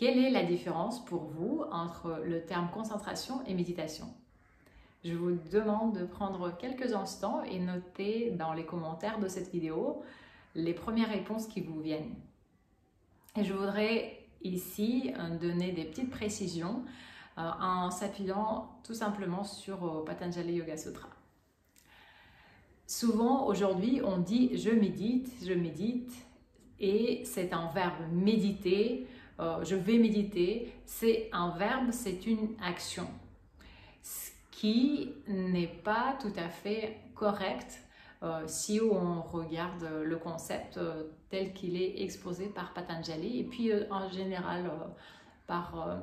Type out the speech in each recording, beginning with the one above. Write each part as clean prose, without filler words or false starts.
Quelle est la différence pour vous entre le terme concentration et méditation? Je vous demande de prendre quelques instants et noter dans les commentaires de cette vidéo les premières réponses qui vous viennent. Et je voudrais ici donner des petites précisions en s'appuyant tout simplement sur Patanjali Yoga Sutra. Souvent aujourd'hui on dit je médite, et c'est un verbe méditer, je vais méditer, c'est un verbe, c'est une action. Ce qui n'est pas tout à fait correct si on regarde le concept tel qu'il est exposé par Patanjali et puis en général par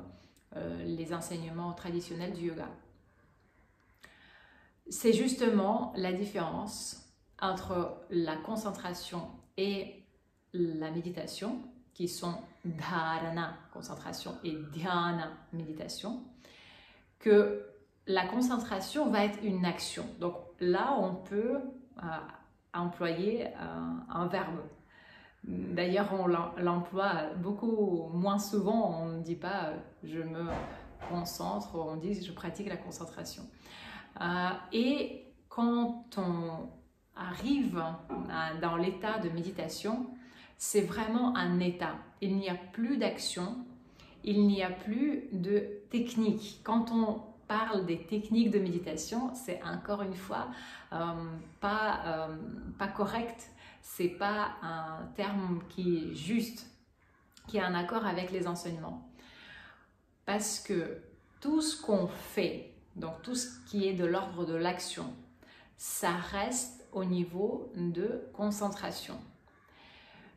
les enseignements traditionnels du yoga. C'est justement la différence entre la concentration et la méditation, qui sont dharana, concentration, et dhyana, méditation, que la concentration va être une action. Donc là, on peut employer un verbe. D'ailleurs, on l'emploie beaucoup moins souvent. On ne dit pas « je me concentre », on dit « je pratique la concentration ». Et quand on arrive dans l'état de méditation, c'est vraiment un état. Il n'y a plus d'action, il n'y a plus de technique. Quand on parle des techniques de méditation, c'est encore une fois pas correct. C'est pas un terme qui est juste, qui est en accord avec les enseignements. Parce que tout ce qu'on fait, donc tout ce qui est de l'ordre de l'action, ça reste au niveau de concentration.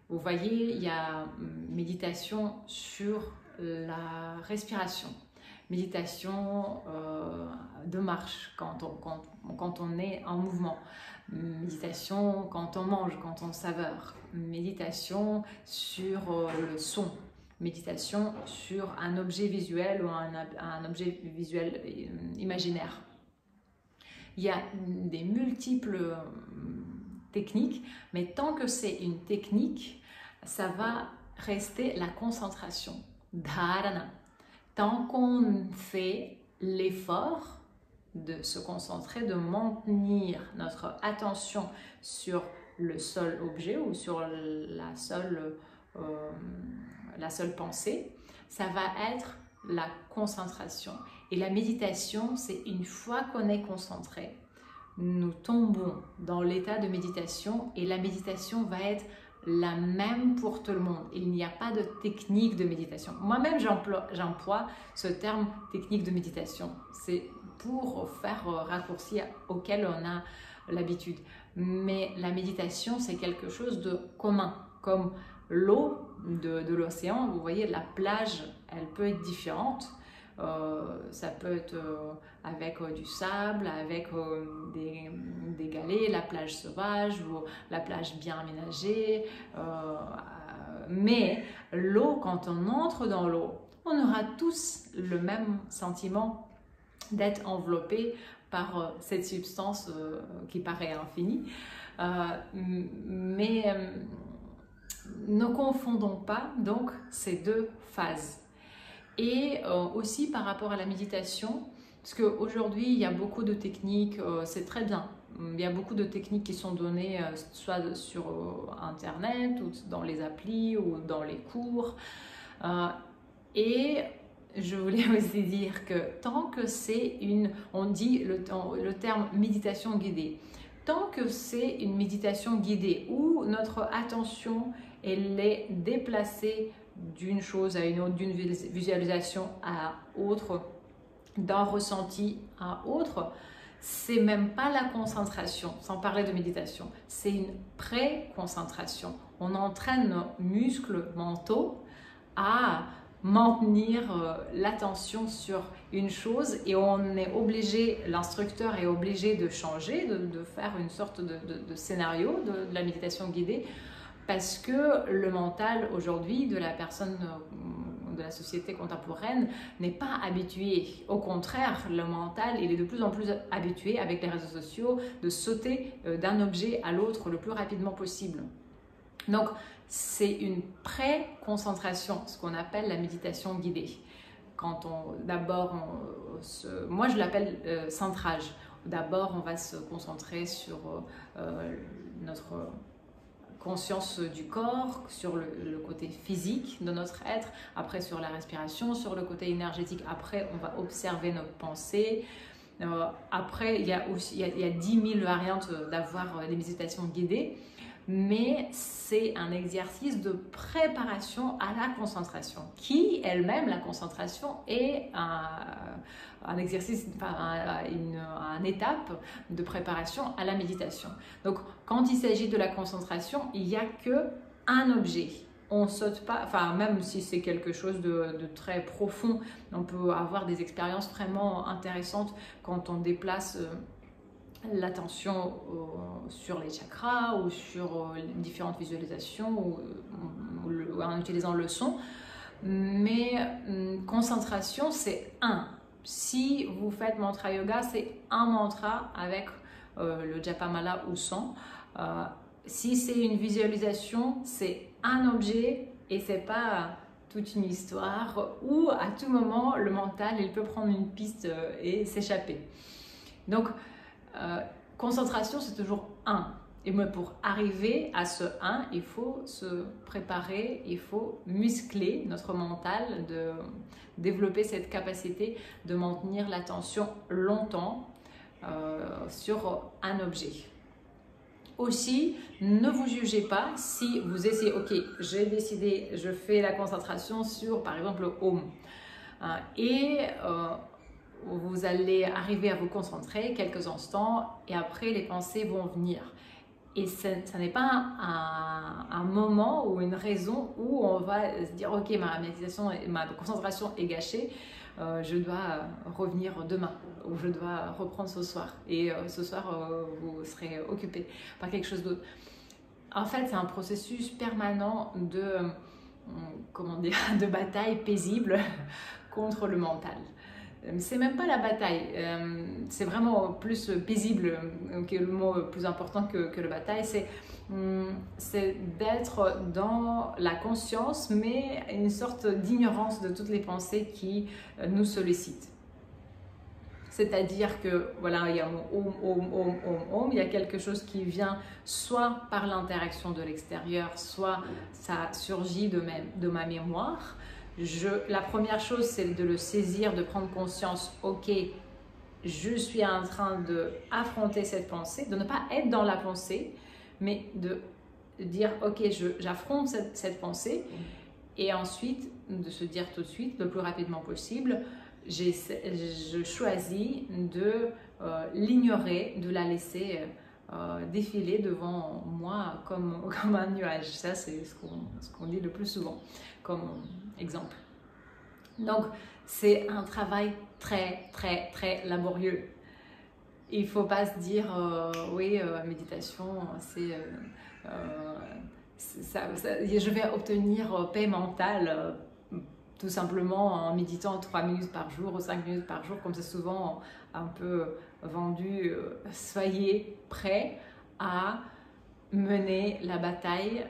Vous voyez, il y a méditation sur la respiration, méditation de marche quand on est en mouvement, méditation quand on mange, quand on saveur, méditation sur le son, méditation sur un objet visuel ou un objet visuel imaginaire. Il y a des multiples techniques, mais tant que c'est une technique, ça va rester la concentration, dharana. Tant qu'on fait l'effort de se concentrer, de maintenir notre attention sur le seul objet ou sur la seule pensée, ça va être la concentration. Et la méditation, c'est une fois qu'on est concentré, nous tombons dans l'état de méditation et la méditation va être la même pour tout le monde. Il n'y a pas de technique de méditation. Moi-même, j'emploie ce terme technique de méditation. C'est pour faire raccourci auquel on a l'habitude. Mais la méditation, c'est quelque chose de commun, comme l'eau de l'océan. Vous voyez, la plage, elle peut être différente. Ça peut être avec du sable, avec des galets, la plage sauvage ou la plage bien aménagée. Mais l'eau, quand on entre dans l'eau, on aura tous le même sentiment d'être enveloppé par cette substance qui paraît infinie. Mais ne confondons pas donc ces deux phases. Et aussi par rapport à la méditation, parce qu'aujourd'hui il y a beaucoup de techniques, c'est très bien, il y a beaucoup de techniques qui sont données soit sur internet ou dans les applis ou dans les cours, et je voulais aussi dire que tant que c'est on dit le terme méditation guidée, tant que c'est une méditation guidée où notre attention elle est déplacée d'une chose à une autre, d'une visualisation à autre, d'un ressenti à autre, c'est même pas la concentration, sans parler de méditation, c'est une pré-concentration. On entraîne nos muscles mentaux à maintenir l'attention sur une chose et on est obligé, l'instructeur est obligé de changer, de faire une sorte de scénario de la méditation guidée, parce que le mental aujourd'hui de la personne de la société contemporaine n'est pas habitué. Au contraire, le mental il est de plus en plus habitué avec les réseaux sociaux de sauter d'un objet à l'autre le plus rapidement possible. Donc c'est une pré-concentration, ce qu'on appelle la méditation guidée. Quand moi je l'appelle centrage. D'abord, on va se concentrer sur notre conscience du corps, sur le côté physique de notre être, après sur la respiration, sur le côté énergétique. Après, on va observer nos pensées. Après, il y a 10 000 variantes d'avoir des méditations guidées, mais c'est un exercice de préparation à la concentration, qui elle-même, la concentration, est un exercice, une étape de préparation à la méditation. Donc, quand il s'agit de la concentration, il n'y a qu'un objet. On saute pas, enfin même si c'est quelque chose de très profond, on peut avoir des expériences vraiment intéressantes quand on déplace l'attention sur les chakras ou sur différentes visualisations ou en utilisant le son. Mais concentration, c'est un. Si vous faites mantra yoga, c'est un mantra avec le japamala ou sans. Si c'est une visualisation, c'est un objet et c'est pas toute une histoire où à tout moment le mental il peut prendre une piste et s'échapper. Donc concentration c'est toujours un. Et moi, pour arriver à ce 1, il faut se préparer, il faut muscler notre mental, de développer cette capacité de maintenir l'attention longtemps sur un objet. Aussi, ne vous jugez pas si vous essayez, ok, j'ai décidé, je fais la concentration sur par exemple le Om. Vous allez arriver à vous concentrer quelques instants et après les pensées vont venir. Et ça n'est pas un moment ou une raison où on va se dire ok, ma méditation, ma concentration est gâchée, je dois revenir demain ou je dois reprendre ce soir et ce soir vous serez occupé par quelque chose d'autre. En fait, c'est un processus permanent de bataille paisible contre le mental. C'est même pas la bataille, c'est vraiment plus paisible, que le mot plus important que la bataille, c'est d'être dans la conscience, mais une sorte d'ignorance de toutes les pensées qui nous sollicitent. C'est-à-dire que, voilà, il y a mon om, il y a quelque chose qui vient soit par l'interaction de l'extérieur, soit ça surgit de ma mémoire. La première chose, c'est de le saisir, de prendre conscience, ok, je suis en train d'affronter cette pensée, de ne pas être dans la pensée, mais de dire, ok, j'affronte cette pensée, et ensuite de se dire tout de suite, le plus rapidement possible, je choisis de l'ignorer, de la laisser défiler devant moi comme un nuage. Ça, c'est ce qu'on dit le plus souvent comme exemple. Donc, c'est un travail très, très, très laborieux. Il ne faut pas se dire, méditation, je vais obtenir paix mentale tout simplement en méditant 3 minutes par jour ou 5 minutes par jour, comme c'est souvent un peu vendu. Soyez prêts à mener la bataille,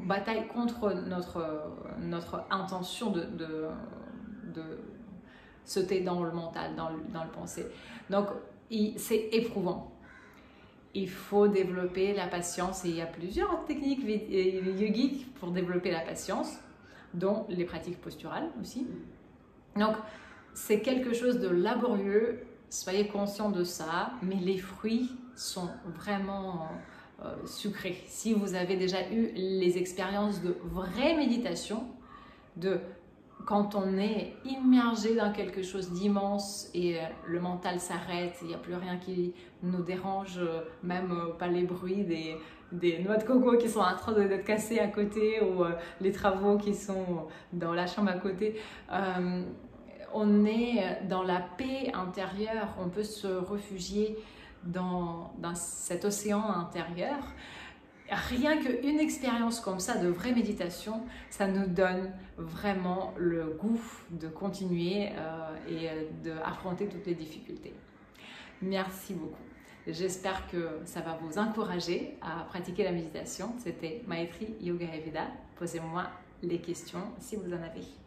bataille contre notre intention de sauter dans le mental, dans le pensée. Donc, c'est éprouvant. Il faut développer la patience et il y a plusieurs techniques yogiques pour développer la patience, dont les pratiques posturales aussi. Donc, c'est quelque chose de laborieux, soyez conscients de ça, mais les fruits sont vraiment sucrés. Si vous avez déjà eu les expériences de vraie méditation, quand on est immergé dans quelque chose d'immense et le mental s'arrête, il n'y a plus rien qui nous dérange, même pas les bruits des noix de coco qui sont en train d'être cassées à côté ou les travaux qui sont dans la chambre à côté. On est dans la paix intérieure, on peut se réfugier dans cet océan intérieur. Rien qu'une expérience comme ça de vraie méditation, ça nous donne vraiment le goût de continuer et d'affronter toutes les difficultés. Merci beaucoup. J'espère que ça va vous encourager à pratiquer la méditation. C'était Maitri Yoga Ayurveda. Posez-moi les questions si vous en avez.